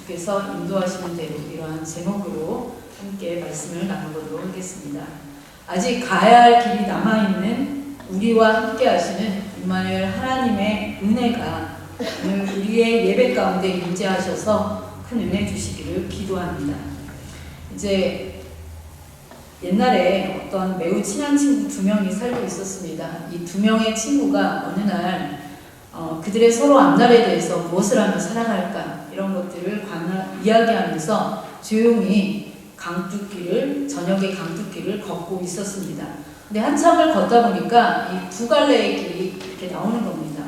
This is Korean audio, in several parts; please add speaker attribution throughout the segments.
Speaker 1: 주께서 인도하시는 대로 이러한 제목으로 함께 말씀을 나눠보도록 하겠습니다. 아직 가야 할 길이 남아있는 우리와 함께 하시는 임마누엘 하나님의 은혜가 오늘 우리의 예배 가운데 임재하셔서 큰 은혜 주시기를 기도합니다. 이제 옛날에 어떤 매우 친한 친구 2명이 살고 있었습니다. 이 2명의 친구가 어느 날 그들의 서로 앞날에 대해서 무엇을 하며 살아갈까 이런 것들을 이야기하면서 조용히 저녁에 강둑길을 걷고 있었습니다. 근데 한참을 걷다 보니까 이 두 갈래의 길이 이렇게 나오는 겁니다.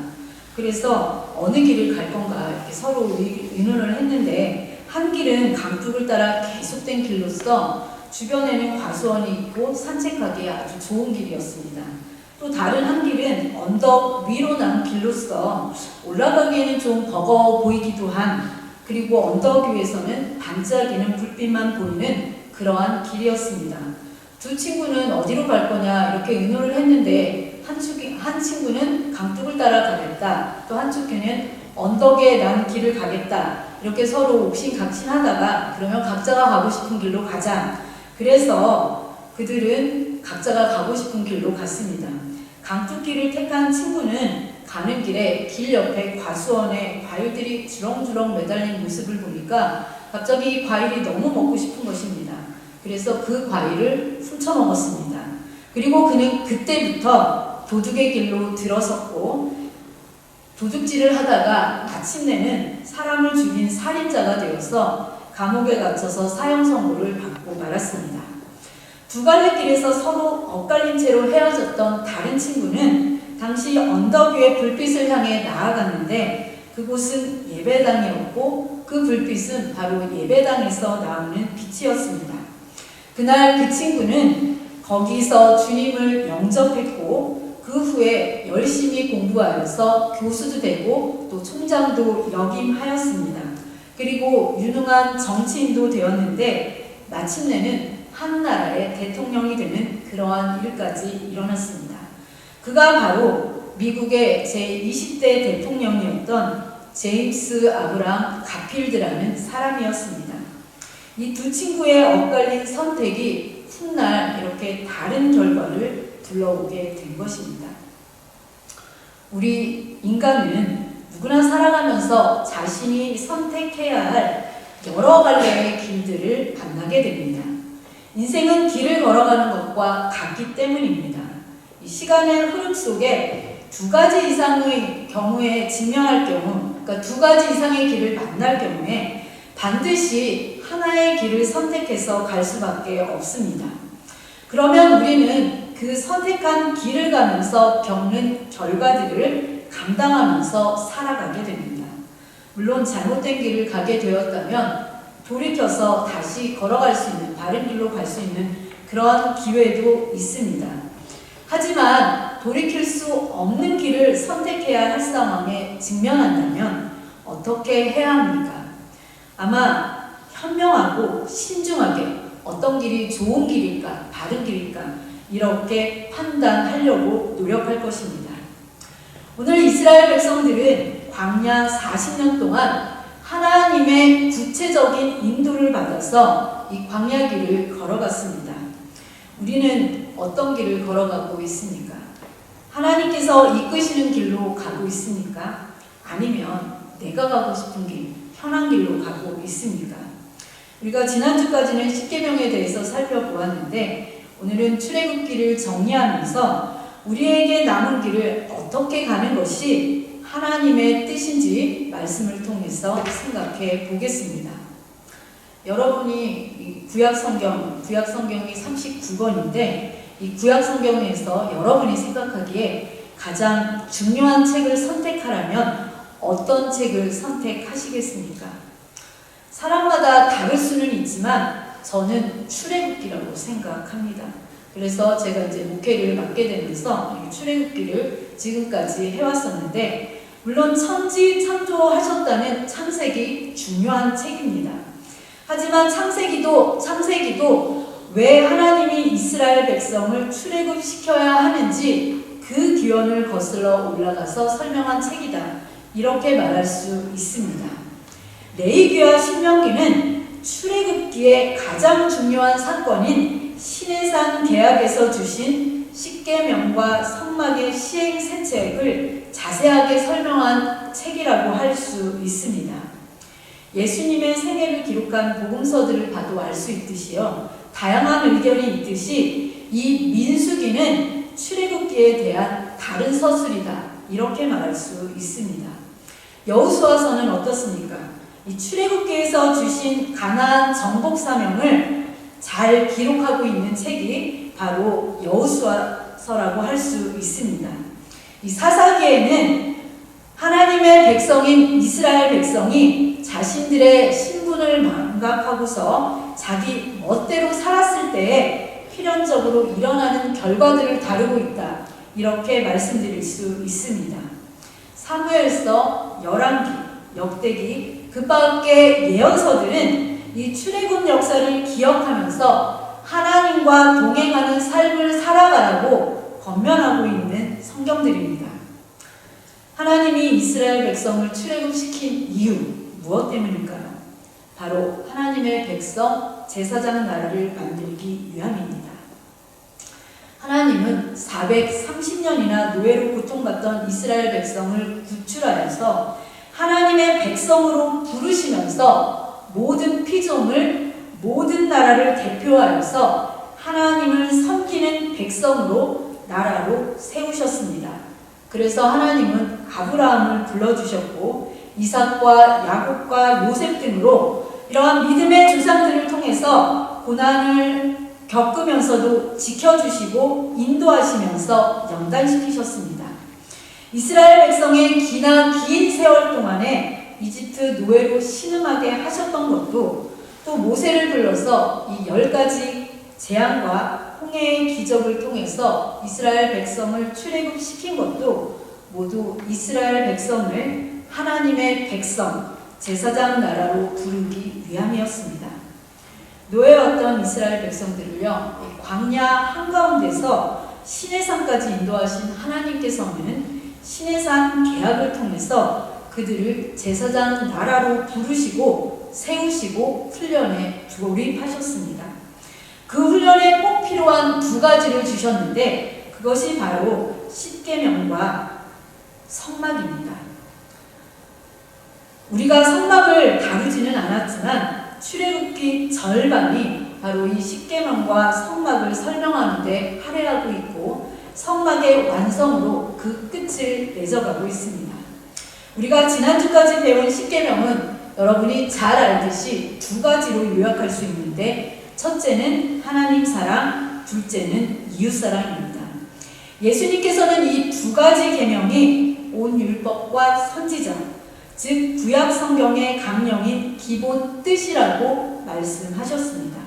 Speaker 1: 그래서 어느 길을 갈 건가 이렇게 서로 의논을 했는데, 한 길은 강둑을 따라 계속된 길로서 주변에는 과수원이 있고 산책하기에 아주 좋은 길이었습니다. 또 다른 한 길은 언덕 위로 난 길로서 올라가기에는 좀 버거워 보이기도 한, 그리고 언덕 위에서는 반짝이는 불빛만 보이는 그러한 길이었습니다. 두 친구는 어디로 갈 거냐 이렇게 의논을 했는데, 한 친구는 강둑을 따라 가겠다, 또 한 친구는 언덕에 난 길을 가겠다, 이렇게 서로 옥신각신하다가 그러면 각자가 가고 싶은 길로 가자. 그래서 그들은 각자가 가고 싶은 길로 갔습니다. 강둑길을 택한 친구는 가는 길에 길 옆에 과수원에 과일들이 주렁주렁 매달린 모습을 보니까 갑자기 과일이 너무 먹고 싶은 것입니다. 그래서 그 과일을 훔쳐 먹었습니다. 그리고 그는 그때부터 도둑의 길로 들어섰고, 도둑질을 하다가 마침내는 사람을 죽인 살인자가 되어서 감옥에 갇혀서 사형 선고를 받고 말았습니다. 두 갈래 길에서 서로 엇갈린 채로 헤어졌던 다른 친구는 당시 언덕 위의 불빛을 향해 나아갔는데, 그곳은 예배당이었고 그 불빛은 바로 예배당에서 나오는 빛이었습니다. 그날 그 친구는 거기서 주님을 영접했고, 그 후에 열심히 공부하여서 교수도 되고 또 총장도 역임하였습니다. 그리고 유능한 정치인도 되었는데, 마침내는 한 나라의 대통령이 되는 그러한 일까지 일어났습니다. 그가 바로 미국의 제20대 대통령이었던 제임스 아브라함 가필드라는 사람이었습니다. 이 두 친구의 엇갈린 선택이 훗날 이렇게 다른 결과를 둘러오게 된 것입니다. 우리 인간은 누구나 살아가면서 자신이 선택해야 할 여러 갈래의 길들을 만나게 됩니다. 인생은 길을 걸어가는 것과 같기 때문입니다. 이 시간의 흐름 속에 두 가지 이상의 경우에 증명할 경우, 그러니까 두 가지 이상의 길을 만날 경우에 반드시 하나의 길을 선택해서 갈 수밖에 없습니다. 그러면 우리는 그 선택한 길을 가면서 겪는 결과들을 감당하면서 살아가게 됩니다. 물론 잘못된 길을 가게 되었다면 돌이켜서 다시 걸어갈 수 있는, 바른 길로 갈 수 있는 그런 기회도 있습니다. 하지만 돌이킬 수 없는 길을 선택해야 할 상황에 직면한다면 어떻게 해야 합니까? 아마 현명하고 신중하게 어떤 길이 좋은 길일까, 바른 길일까, 이렇게 판단하려고 노력할 것입니다. 오늘 이스라엘 백성들은 광야 40년 동안 하나님의 구체적인 인도를 받아서 이 광야 길을 걸어갔습니다. 우리는 어떤 길을 걸어가고 있습니까? 하나님께서 이끄시는 길로 가고 있습니까? 아니면 내가 가고 싶은 길, 편한 길로 가고 있습니까? 우리가 지난주까지는 십계명에 대해서 살펴보았는데, 오늘은 출애굽기를 정리하면서 우리에게 남은 길을 어떻게 가는 것이 하나님의 뜻인지 말씀을 통해서 생각해 보겠습니다. 여러분이 구약성경이 39권인데, 이 구약성경에서 여러분이 생각하기에 가장 중요한 책을 선택하라면 어떤 책을 선택하시겠습니까? 사람마다 다를 수는 있지만 저는 출애굽기라고 생각합니다. 그래서 제가 이제 목회를 맡게 되면서 출애굽기를 지금까지 해왔었는데, 물론 천지 창조하셨다는 창세기 중요한 책입니다. 하지만 창세기도 왜 하나님이 이스라엘 백성을 출애굽시켜야 하는지 그 기원을 거슬러 올라가서 설명한 책이다, 이렇게 말할 수 있습니다. 레위기와 신명기는 출애굽기의 가장 중요한 사건인 시내산 계약에서 주신 십계명과 성막의 시행 세책을 자세하게 설명한 책이라고 할 수 있습니다. 예수님의 생애를 기록한 복음서들을 봐도 알 수 있듯이요, 다양한 의견이 있듯이 이 민수기는 출애굽기에 대한 다른 서술이다, 이렇게 말할 수 있습니다. 여호수아서는 어떻습니까? 이 출애굽기에서 주신 가나안 정복 사명을 잘 기록하고 있는 책이 바로 여호수아서라고 할 수 있습니다. 이 사사기에는 하나님의 백성인 이스라엘 백성이 자신들의 신분을 망각하고서 자기 멋대로 살았을 때에 필연적으로 일어나는 결과들을 다루고 있다, 이렇게 말씀드릴 수 있습니다. 사무엘서, 열왕기, 역대기, 그 밖의 예언서들은 이 출애굽 역사를 기억하면서 하나님과 동행하는 삶을 살아가라고 권면하고 있는 성경들입니다. 하나님이 이스라엘 백성을 출애굽시킨 이유, 무엇 때문일까요? 바로 하나님의 백성, 제사장 나라를 만들기 위함입니다. 하나님은 430년이나 노예로 고통받던 이스라엘 백성을 구출하여서 하나님의 백성으로 부르시면서 모든 피조물, 모든 나라를 대표하여서 하나님을 섬기는 백성으로, 나라로 세우셨습니다. 그래서 하나님은 아브라함을 불러주셨고 이삭과 야곱과 요셉 등으로 이러한 믿음의 조상들을 통해서 고난을 겪으면서도 지켜주시고 인도하시면서 연단시키셨습니다. 이스라엘 백성의 긴 세월 동안에 이집트 노예로 신음하게 하셨던 것도, 또 모세를 불러서 이 10가지 재앙과 홍해의 기적을 통해서 이스라엘 백성을 출애굽시킨 것도 모두 이스라엘 백성을 하나님의 백성, 제사장 나라로 부르기 위함이었습니다. 노예였던 이스라엘 백성들을요, 광야 한가운데서 시내산까지 인도하신 하나님께서는 시내산 계약을 통해서 그들을 제사장 나라로 부르시고 세우시고 훈련에 돌입하셨습니다. 그 훈련에 꼭 필요한 2가지를 주셨는데 그것이 바로 십계명과 성막입니다. 우리가 성막을 다루지는 않았지만 출애굽기 절반이 바로 이 십계명과 성막을 설명하는 데 할애하고 있고 성막의 완성으로 그 끝을 맺어가고 있습니다. 우리가 지난주까지 배운 십계명은 여러분이 잘 알듯이 2가지로 요약할 수 있는데, 첫째는 하나님 사랑, 둘째는 이웃 사랑입니다. 예수님께서는 이 2가지 계명이 온 율법과 선지자, 즉 구약 성경의 강령인 기본 뜻이라고 말씀하셨습니다.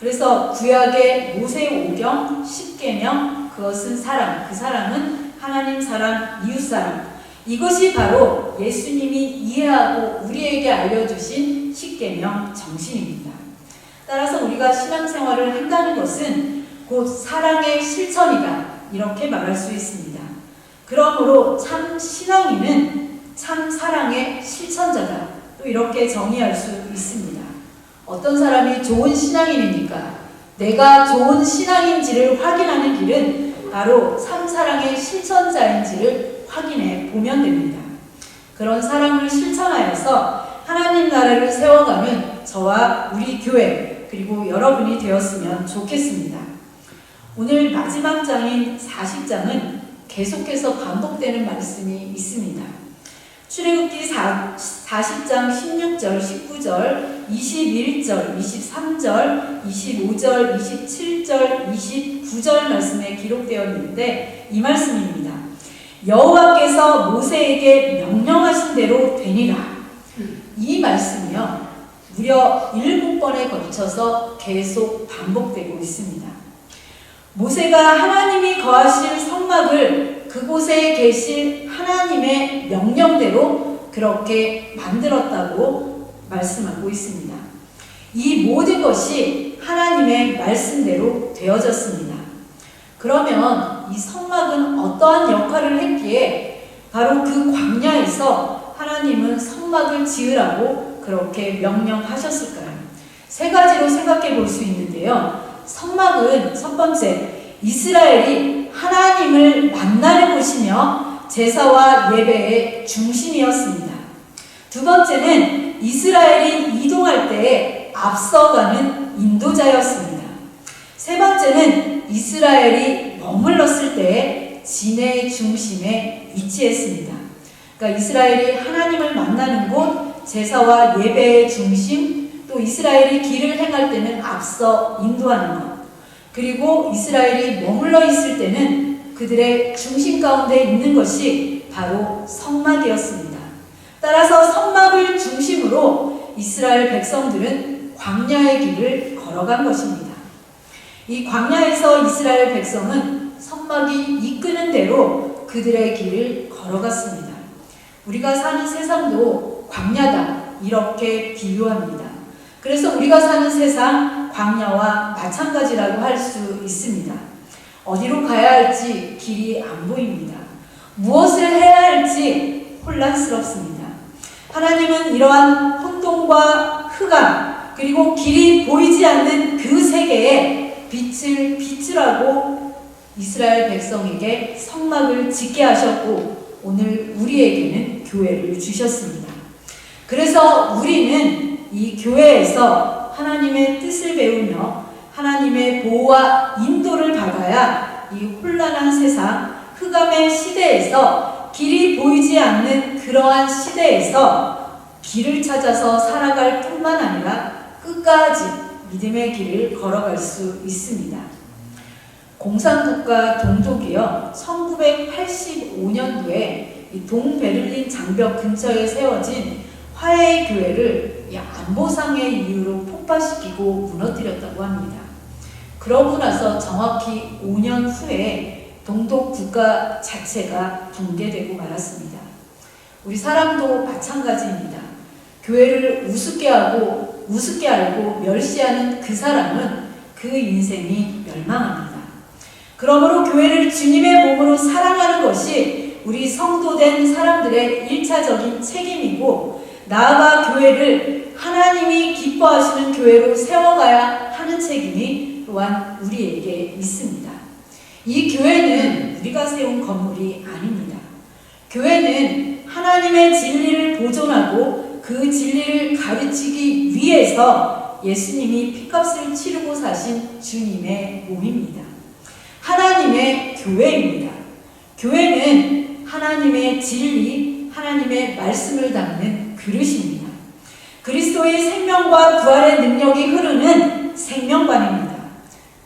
Speaker 1: 그래서 구약의 모세오경, 십계명, 그것은 사랑, 그 사랑은 하나님 사랑, 이웃 사랑, 이것이 바로 예수님이 이해하고 우리에게 알려주신 십계명 정신입니다. 따라서 우리가 신앙생활을 한다는 것은 곧 사랑의 실천이다, 이렇게 말할 수 있습니다. 그러므로 참 신앙인은 참 사랑의 실천자다, 또 이렇게 정의할 수 있습니다. 어떤 사람이 좋은 신앙인입니까? 내가 좋은 신앙인지를 확인하는 길은 바로 참 사랑의 실천자인지를 확인해 보면 됩니다. 그런 사랑을 실천하여서 하나님 나라를 세워가는 저와 우리 교회, 그리고 여러분이 되었으면 좋겠습니다. 오늘 마지막 장인 40장은 계속해서 반복되는 말씀이 있습니다. 출애굽기 40장 16절, 19절, 21절, 23절, 25절, 27절, 29절 말씀에 기록되어 있는데 이 말씀입니다. 여호와께서 모세에게 명령하신 대로 되니라. 이 말씀이요, 무려 7번에 걸쳐서 계속 반복되고 있습니다. 모세가 하나님이 거하실 성막을 그곳에 계신 하나님의 명령대로 그렇게 만들었다고 말씀하고 있습니다. 이 모든 것이 하나님의 말씀대로 되어졌습니다. 그러면 이 성막은 어떠한 역할을 했기에 바로 그 광야에서 하나님은 성막을 지으라고 그렇게 명령하셨을까요? 세 가지로 생각해 볼 수 있는데요. 성막은 첫 번째, 이스라엘이 하나님을 만나는 곳이며 제사와 예배의 중심이었습니다. 두 번째는 이스라엘이 이동할 때에 앞서가는 인도자였습니다. 세 번째는 이스라엘이 머물렀을 때에 진의 중심에 위치했습니다. 그러니까 이스라엘이 하나님을 만나는 곳, 제사와 예배의 중심, 또 이스라엘이 길을 행할 때는 앞서 인도하는 것, 그리고 이스라엘이 머물러 있을 때는 그들의 중심 가운데 있는 것이 바로 성막이었습니다. 따라서 성막을 중심으로 이스라엘 백성들은 광야의 길을 걸어간 것입니다. 이 광야에서 이스라엘 백성은 성막이 이끄는 대로 그들의 길을 걸어갔습니다. 우리가 사는 세상도 광야다, 이렇게 비유합니다. 그래서 우리가 사는 세상 광야와 마찬가지라고 할 수 있습니다. 어디로 가야 할지 길이 안 보입니다. 무엇을 해야 할지 혼란스럽습니다. 하나님은 이러한 혼돈과 흑암, 그리고 길이 보이지 않는 그 세계에 빛을 비추라고 이스라엘 백성에게 성막을 짓게 하셨고, 오늘 우리에게는 교회를 주셨습니다. 그래서 우리는 이 교회에서 하나님의 뜻을 배우며 하나님의 보호와 인도를 받아야 이 혼란한 세상, 흑암의 시대에서, 길이 보이지 않는 그러한 시대에서 길을 찾아서 살아갈 뿐만 아니라 끝까지 믿음의 길을 걸어갈 수 있습니다. 공산국가 동독이요, 1985년도에 이 동베를린 장벽 근처에 세워진 화해의 교회를 안보상의 이유로 폭파시키고 무너뜨렸다고 합니다. 그러고 나서 정확히 5년 후에 동독 국가 자체가 붕괴되고 말았습니다. 우리 사람도 마찬가지입니다. 교회를 우습게 하고 우습게 알고 멸시하는 그 사람은 그 인생이 멸망합니다. 그러므로 교회를 주님의 몸으로 사랑하는 것이 우리 성도된 사람들의 1차적인 책임이고, 나아가 교회를 하나님이 기뻐하시는 교회로 세워가야 하는 책임이 또한 우리에게 있습니다. 이 교회는 우리가 세운 건물이 아닙니다. 교회는 하나님의 진리를 보존하고 그 진리를 가르치기 위해서 예수님이 피값을 치르고 사신 주님의 몸입니다. 하나님의 교회입니다. 교회는 하나님의 진리, 하나님의 말씀을 담는 그릇입니다. 그리스도의 생명과 부활의 능력이 흐르는 생명관입니다.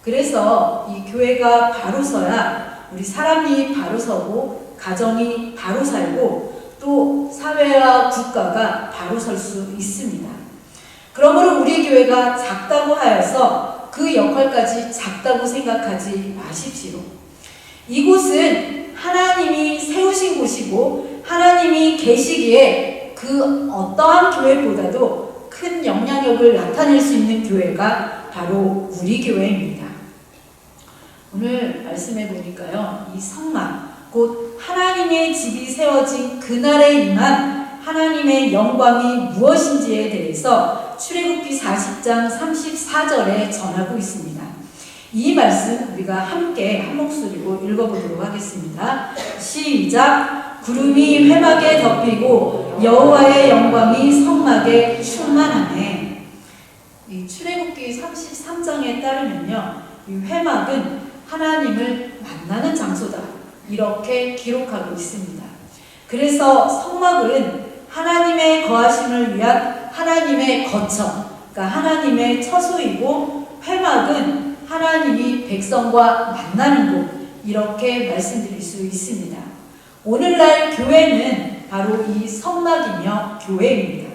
Speaker 1: 그래서 이 교회가 바로 서야 우리 사람이 바로 서고, 가정이 바로 살고, 또 사회와 국가가 바로 설 수 있습니다. 그러므로 우리 교회가 작다고 하여서 그 역할까지 작다고 생각하지 마십시오. 이곳은 하나님이 세우신 곳이고, 하나님이 계시기에 그 어떠한 교회보다도 큰 영향력을 나타낼 수 있는 교회가 바로 우리 교회입니다. 오늘 말씀해 보니까요, 이 성막, 곧 하나님의 집이 세워진 그날에 임한 하나님의 영광이 무엇인지에 대해서 출애굽기 40장 34절에 전하고 있습니다. 이 말씀 우리가 함께 한 목소리로 읽어보도록 하겠습니다. 시작! 구름이 회막에 덮이고 여호와의 영광이 성막에 충만하네. 이 출애굽기 33장에 따르면요, 이 회막은 하나님을 만나는 장소다, 이렇게 기록하고 있습니다. 그래서 성막은 하나님의 거하심을 위한 하나님의 거처, 그러니까 하나님의 처소이고, 회막은 하나님이 백성과 만나는 곳, 이렇게 말씀드릴 수 있습니다. 오늘날 교회는 바로 이 성막이며 교회입니다.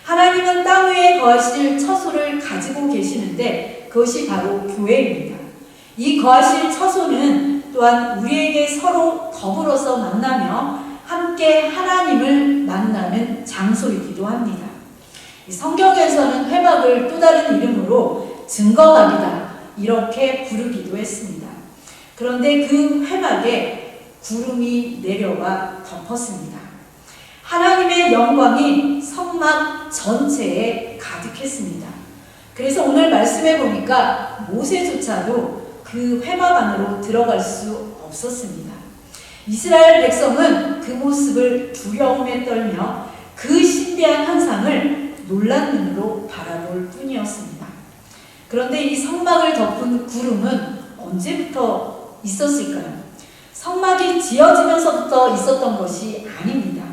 Speaker 1: 하나님은 땅 위에 거하실 처소를 가지고 계시는데 그것이 바로 교회입니다. 이 거하실 처소는 또한 우리에게 서로 더불어서 만나며 함께 하나님을 만나는 장소이기도 합니다. 성경에서는 회막을 또 다른 이름으로 증거막이다, 이렇게 부르기도 했습니다. 그런데 그 회막에 구름이 내려와 덮었습니다. 하나님의 영광이 성막 전체에 가득했습니다. 그래서 오늘 말씀해 보니까 모세조차도 그 회막 안으로 들어갈 수 없었습니다. 이스라엘 백성은 그 모습을 두려움에 떨며 그 신비한 환상을 놀란 눈으로 바라볼 뿐이었습니다. 그런데 이 성막을 덮은 구름은 언제부터 있었을까요? 성막이 지어지면서부터 있었던 것이 아닙니다.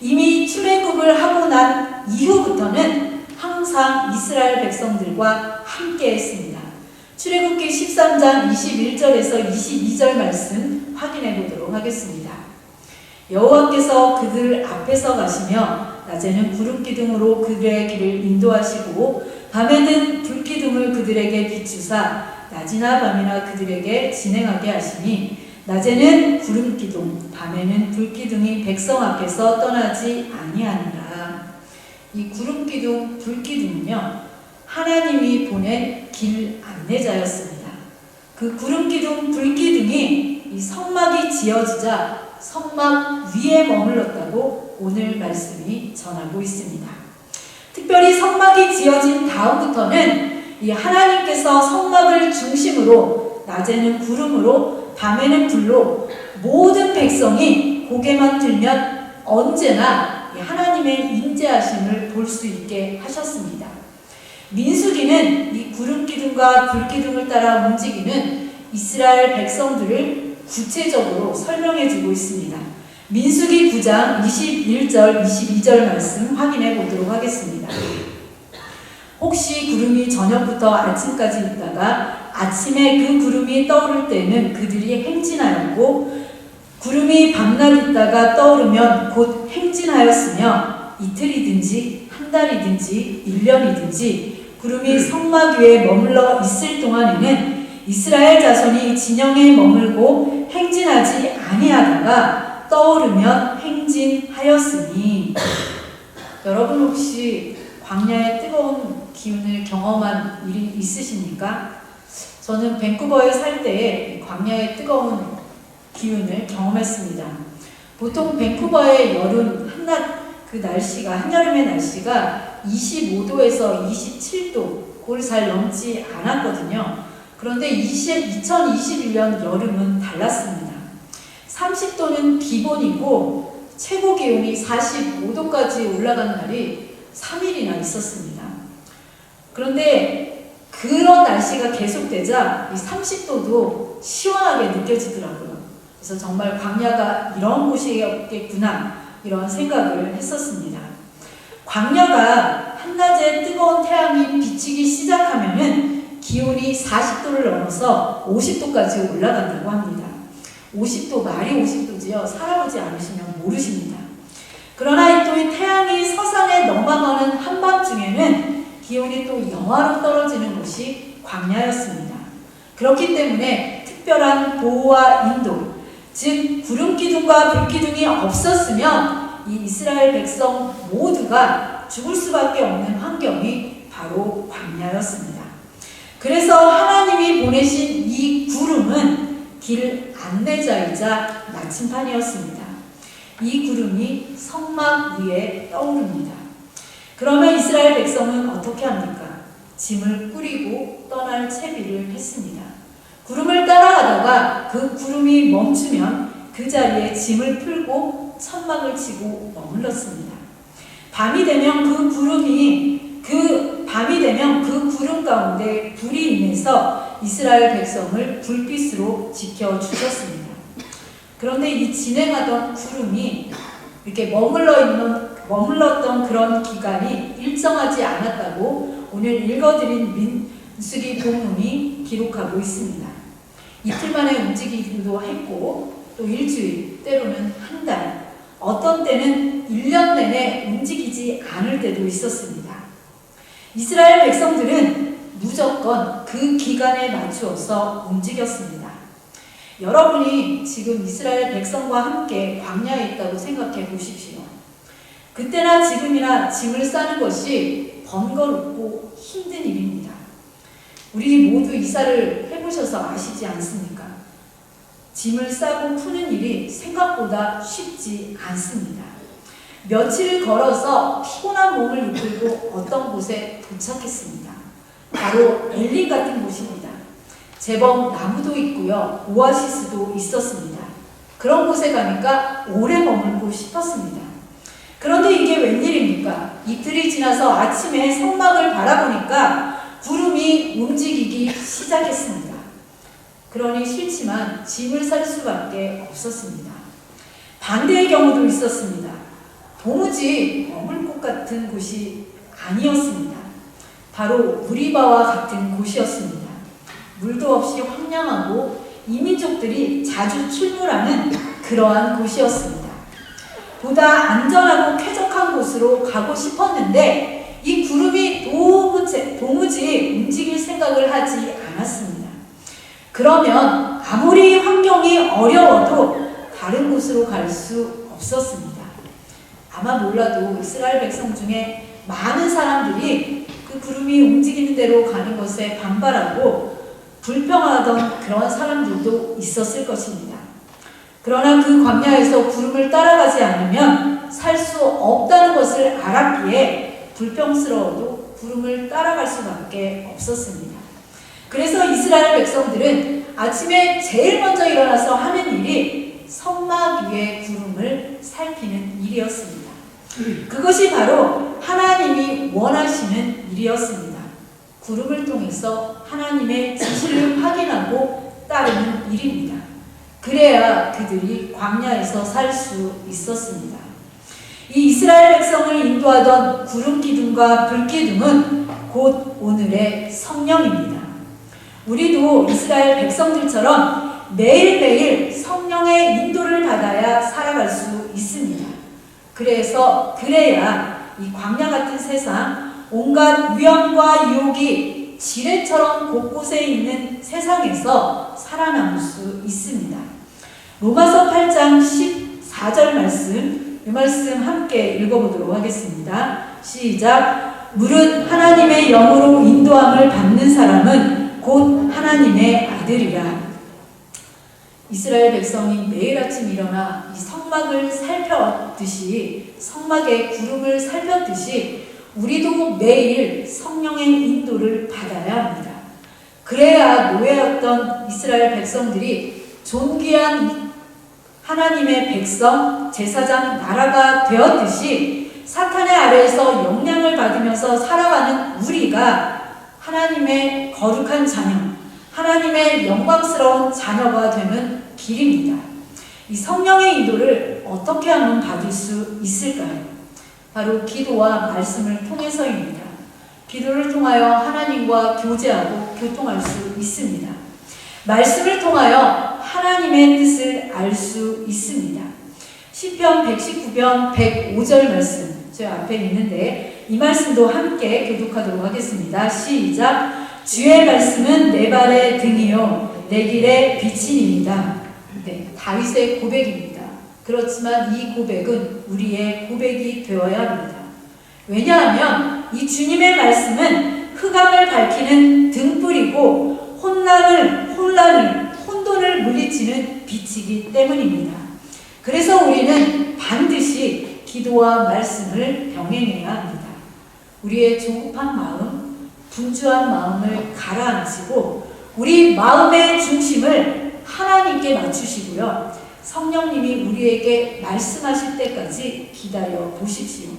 Speaker 1: 이미 출애굽을 하고 난 이후부터는 항상 이스라엘 백성들과 함께 했습니다. 출애굽기 13장 21절에서 22절 말씀 확인해 보도록 하겠습니다. 여호와께서 그들 앞에서 가시며 낮에는 구름 기둥으로 그들의 길을 인도하시고 밤에는 불 기둥을 그들에게 비추사 낮이나 밤이나 그들에게 진행하게 하시니 낮에는 구름 기둥 밤에는 불 기둥이 백성 앞에서 떠나지 아니하니라. 이 구름 기둥 불 기둥은요 하나님이 보낸 길 안내자였습니다. 그 구름 기둥 불 기둥이 이 성막이 지어지자 성막 위에 머물렀다고 오늘 말씀이 전하고 있습니다. 특별히 성막이 지어진 다음부터는 이 하나님께서 성막을 중심으로 낮에는 구름으로 밤에는 불로 모든 백성이 고개만 들면 언제나 하나님의 임재하심을 볼 수 있게 하셨습니다. 민수기는 이 구름 기둥과 불 기둥을 따라 움직이는 이스라엘 백성들을 구체적으로 설명해 주고 있습니다. 민수기 9장 21절 22절 말씀 확인해 보도록 하겠습니다. 혹시 구름이 저녁부터 아침까지 있다가 아침에 그 구름이 떠오를 때는 그들이 행진하였고 구름이 밤낮 있다가 떠오르면 곧 행진하였으며 이틀이든지 한 달이든지 1년이든지 구름이 성막 위에 머물러 있을 동안에는 이스라엘 자손이 진영에 머물고 행진하지 아니하다가 떠오르면 행진하였으니. 여러분 혹시 광야의 뜨거운 기운을 경험한 일이 있으십니까? 저는 밴쿠버에 살 때에 광야의 뜨거운 기운을 경험했습니다. 보통 밴쿠버의 여름 한낮 그 날씨가 한여름의 날씨가 25도에서 27도 그걸 잘 넘지 않았거든요. 그런데 2021년 여름은 달랐습니다. 30도는 기본이고 최고 기온이 45도까지 올라간 날이 3일이나 있었습니다. 그런데 그런 날씨가 계속되자 이 30도도 시원하게 느껴지더라고요. 그래서 정말 광야가 이런 곳이었겠구나 이런 생각을 했었습니다. 광야가 한낮에 뜨거운 태양이 비치기 시작하면은 기온이 40도를 넘어서 50도까지 올라간다고 합니다. 50도, 말이 50도지요. 살아보지 않으시면 모르십니다. 그러나 또 이 태양이 서산에 넘어가는 한밤중에는 기온이 또 영하로 떨어지는 곳이 광야였습니다. 그렇기 때문에 특별한 보호와 인도, 즉 구름 기둥과 불 기둥이 없었으면 이 이스라엘 백성 모두가 죽을 수밖에 없는 환경이 바로 광야였습니다. 그래서 하나님이 보내신 이 구름은 길 안내자이자 나침판이었습니다. 이 구름이 성막 위에 떠오릅니다. 그러면 이스라엘 백성은 어떻게 합니까? 짐을 꾸리고 떠날 채비를 했습니다. 구름을 따라가다가 그 구름이 멈추면 그 자리에 짐을 풀고 천막을 치고 머물렀습니다. 밤이 되면 그 구름 가운데 불이 임해서 이스라엘 백성을 불빛으로 지켜주셨습니다. 그런데 이 진행하던 구름이 이렇게 머물렀던 그런 기간이 일정하지 않았다고 오늘 읽어드린 민수기 본문이 기록하고 있습니다. 이틀 만에 움직이기도 했고 또 일주일, 때로는 한 달, 어떤 때는 1년 내내 움직이지 않을 때도 있었습니다. 이스라엘 백성들은 무조건 그 기간에 맞추어서 움직였습니다. 여러분이 지금 이스라엘 백성과 함께 광야에 있다고 생각해 보십시오. 그때나 지금이나 짐을 싸는 것이 번거롭고 힘든 일입니다. 우리 모두 이사를 해보셔서 아시지 않습니까? 짐을 싸고 푸는 일이 생각보다 쉽지 않습니다. 며칠을 걸어서 피곤한 몸을 이끌고 어떤 곳에 도착했습니다. 바로 엘림 같은 곳입니다. 제법 나무도 있고요, 오아시스도 있었습니다. 그런 곳에 가니까 오래 머물고 싶었습니다. 그런데 이게 웬일입니까? 이틀이 지나서 아침에 성막을 바라보니까 구름이 움직이기 시작했습니다. 그러니 싫지만 짐을 살 수밖에 없었습니다. 반대의 경우도 있었습니다. 도무지 머물 곳 같은 곳이 아니었습니다. 바로 무리바와 같은 곳이었습니다. 물도 없이 황량하고 이민족들이 자주 출몰하는 그러한 곳이었습니다. 보다 안전하고 쾌적한 곳으로 가고 싶었는데 이 구름이 도무지 움직일 생각을 하지 않았습니다. 그러면 아무리 환경이 어려워도 다른 곳으로 갈 수 없었습니다. 아마 몰라도 이스라엘 백성 중에 많은 사람들이 그 구름이 움직이는 대로 가는 것에 반발하고 불평하던 그런 사람들도 있었을 것입니다. 그러나 그 광야에서 구름을 따라가지 않으면 살 수 없다는 것을 알았기에 불평스러워도 구름을 따라갈 수밖에 없었습니다. 그래서 이스라엘 백성들은 아침에 제일 먼저 일어나서 하는 일이 성막 위의 구름을 살피는 일이었습니다. 그것이 바로 하나님이 원하시는 일이었습니다. 구름을 통해서 하나님의 지시를 확인하고 따르는 일입니다. 그래야 그들이 광야에서 살 수 있었습니다. 이 이스라엘 백성을 인도하던 구름 기둥과 불 기둥은 곧 오늘의 성령입니다. 우리도 이스라엘 백성들처럼 매일매일 성령의 인도를 받아야 살아갈 수 있습니다. 그래야 이 광야 같은 세상, 온갖 위험과 유혹이 지뢰처럼 곳곳에 있는 세상에서 살아남을 수 있습니다. 로마서 8장 14절 말씀, 이 말씀 함께 읽어보도록 하겠습니다. 시작. 무릇 하나님의 영으로 인도함을 받는 사람은 곧 하나님의 아들이라. 이스라엘 백성이 매일 아침 일어나 이 성막을 살폈듯이, 성막의 구름을 살폈듯이 우리도 매일 성령의 인도를 받아야 합니다. 그래야 노예였던 이스라엘 백성들이 존귀한 하나님의 백성, 제사장 나라가 되었듯이 사탄의 아래에서 영향을 받으면서 살아가는 우리가 하나님의 거룩한 자녀, 하나님의 영광스러운 자녀가 되는 길입니다. 이 성령의 인도를 어떻게 하면 받을 수 있을까요? 바로 기도와 말씀을 통해서입니다. 기도를 통하여 하나님과 교제하고 교통할 수 있습니다. 말씀을 통하여 하나님의 뜻을 알 수 있습니다. 시편 119편 105절 말씀 저 앞에 있는데 이 말씀도 함께 교독하도록 하겠습니다. 시작. 주의 말씀은 내 발의 등이요 내 길의 빛이니이다. 네, 다윗의 고백입니다. 그렇지만 이 고백은 우리의 고백이 되어야 합니다. 왜냐하면 이 주님의 말씀은 흑암을 밝히는 등불이고 혼돈을 물리치는 빛이기 때문입니다. 그래서 우리는 반드시 기도와 말씀을 병행해야 합니다. 우리의 조급한 마음, 분주한 마음을 가라앉히고 우리 마음의 중심을 하나님께 맞추시고요. 성령님이 우리에게 말씀하실 때까지 기다려 보십시오.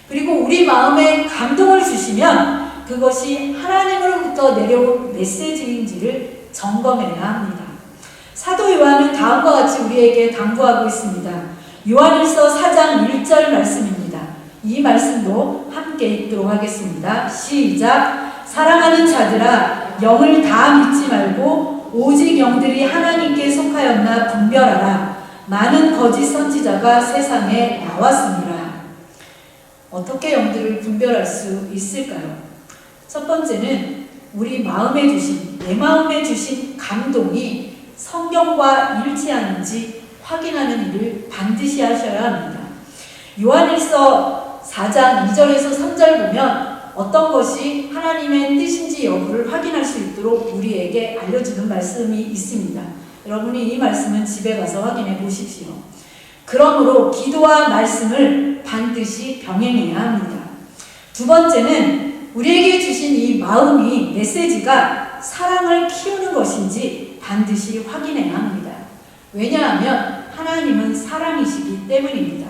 Speaker 1: 그리고 우리 마음에 감동을 주시면 그것이 하나님으로부터 내려온 메시지인지를 점검해야 합니다. 사도 요한은 다음과 같이 우리에게 당부하고 있습니다. 요한일서 4장 1절 말씀입니다. 이 말씀도 함께 읽도록 하겠습니다. 시작. 사랑하는 자들아, 영을 다 믿지 말고 오직 영들이 하나님께 속하였나 분별하라. 많은 거짓 선지자가 세상에 나왔습니다. 어떻게 영들을 분별할 수 있을까요? 첫 번째는 우리 마음에 주신, 내 마음에 주신 감동이 성경과 일치하는지 확인하는 일을 반드시 하셔야 합니다. 요한일서 4장 2절에서 3절 보면 어떤 것이 하나님의 뜻인지 여부를 확인할 수 있도록 우리에게 알려주는 말씀이 있습니다. 여러분이 이 말씀은 집에 가서 확인해 보십시오. 그러므로 기도와 말씀을 반드시 병행해야 합니다. 두 번째는 우리에게 주신 이 마음이 메시지가 사랑을 키우는 것인지 반드시 확인해야 합니다. 왜냐하면 하나님은 사랑이시기 때문입니다.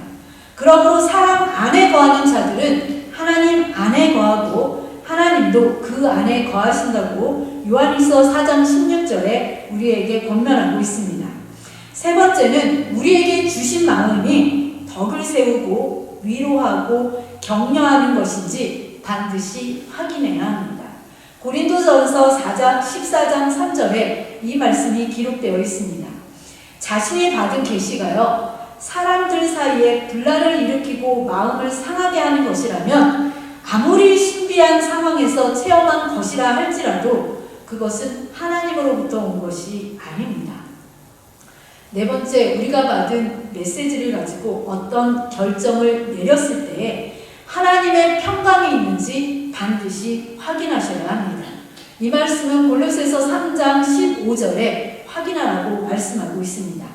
Speaker 1: 그러므로 사랑 안에 거하는 자들은 하나님 안에 거하고 하나님도 그 안에 거하신다고 요한일서 4장 16절에 우리에게 권면하고 있습니다. 세 번째는 우리에게 주신 마음이 덕을 세우고 위로하고 격려하는 것인지 반드시 확인해야 합니다. 고린도전서 14장 3절에 이 말씀이 기록되어 있습니다. 자신이 받은 계시가요, 사람들 사이에 분란을 일으키고 마음을 상하게 하는 것이라면 아무리 신비한 상황에서 체험한 것이라 할지라도 그것은 하나님으로부터 온 것이 아닙니다. 네 번째, 우리가 받은 메시지를 가지고 어떤 결정을 내렸을 때에 하나님의 평강이 있는지 반드시 확인하셔야 합니다. 이 말씀은 골로새서 3장 15절에 확인하라고 말씀하고 있습니다.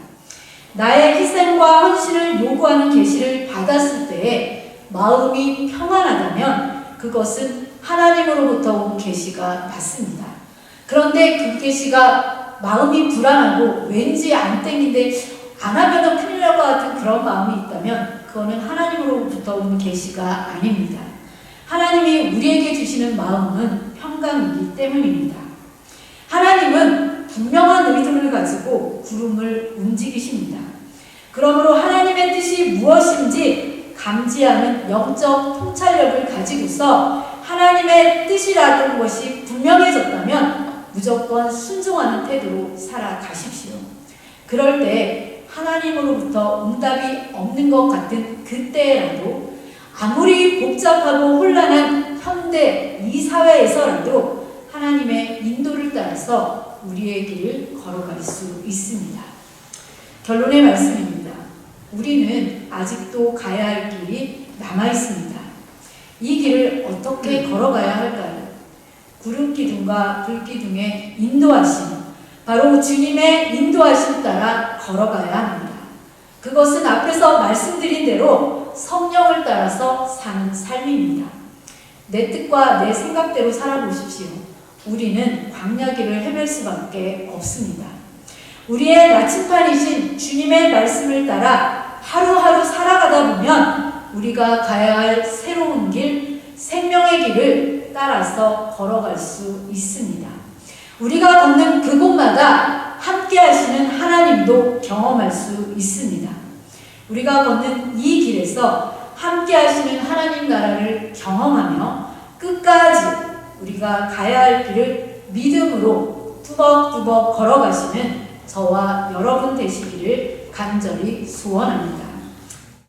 Speaker 1: 나의 희생과 헌신을 요구하는 계시를 받았을 때에 마음이 평안하다면 그것은 하나님으로부터 온 계시가 맞습니다. 그런데 그 계시가 마음이 불안하고 왠지 안 땡긴데 안 하면 큰일 날 것 같은 그런 마음이 있다면 그거는 하나님으로부터 온 계시가 아닙니다. 하나님이 우리에게 주시는 마음은 평강이기 때문입니다. 하나님은 분명한 의도를 가지고 구름을 움직이십니다. 그러므로 하나님의 뜻이 무엇인지 감지하는 영적 통찰력을 가지고서 하나님의 뜻이라는 것이 분명해졌다면 무조건 순종하는 태도로 살아가십시오. 그럴 때 하나님으로부터 응답이 없는 것 같은 그때라도 아무리 복잡하고 혼란한 현대 이 사회에서라도 하나님의 인도를 따라서 우리의 길을 걸어갈 수 있습니다. 결론의 말씀입니다. 우리는 아직도 가야 할 길이 남아 있습니다. 이 길을 어떻게 걸어가야 할까요? 구름기둥과 불기둥의 인도하심, 바로 주님의 인도하심 따라 걸어가야 합니다. 그것은 앞에서 말씀드린 대로 성령을 따라서 사는 삶입니다. 내 뜻과 내 생각대로 살아보십시오. 우리는 광야길을 헤맬 수밖에 없습니다. 우리의 나침판이신 주님의 말씀을 따라 하루하루 살아가다 보면 우리가 가야 할 새로운 길, 생명의 길을 따라서 걸어갈 수 있습니다. 우리가 걷는 그곳마다 함께 하시는 하나님도 경험할 수 있습니다. 우리가 걷는 이 길에서 함께 하시는 하나님 나라를 경험하며 끝까지 우리가 가야 할 길을 믿음으로 뚜벅뚜벅 걸어가시는 저와 여러분 되시기를 간절히 소원합니다.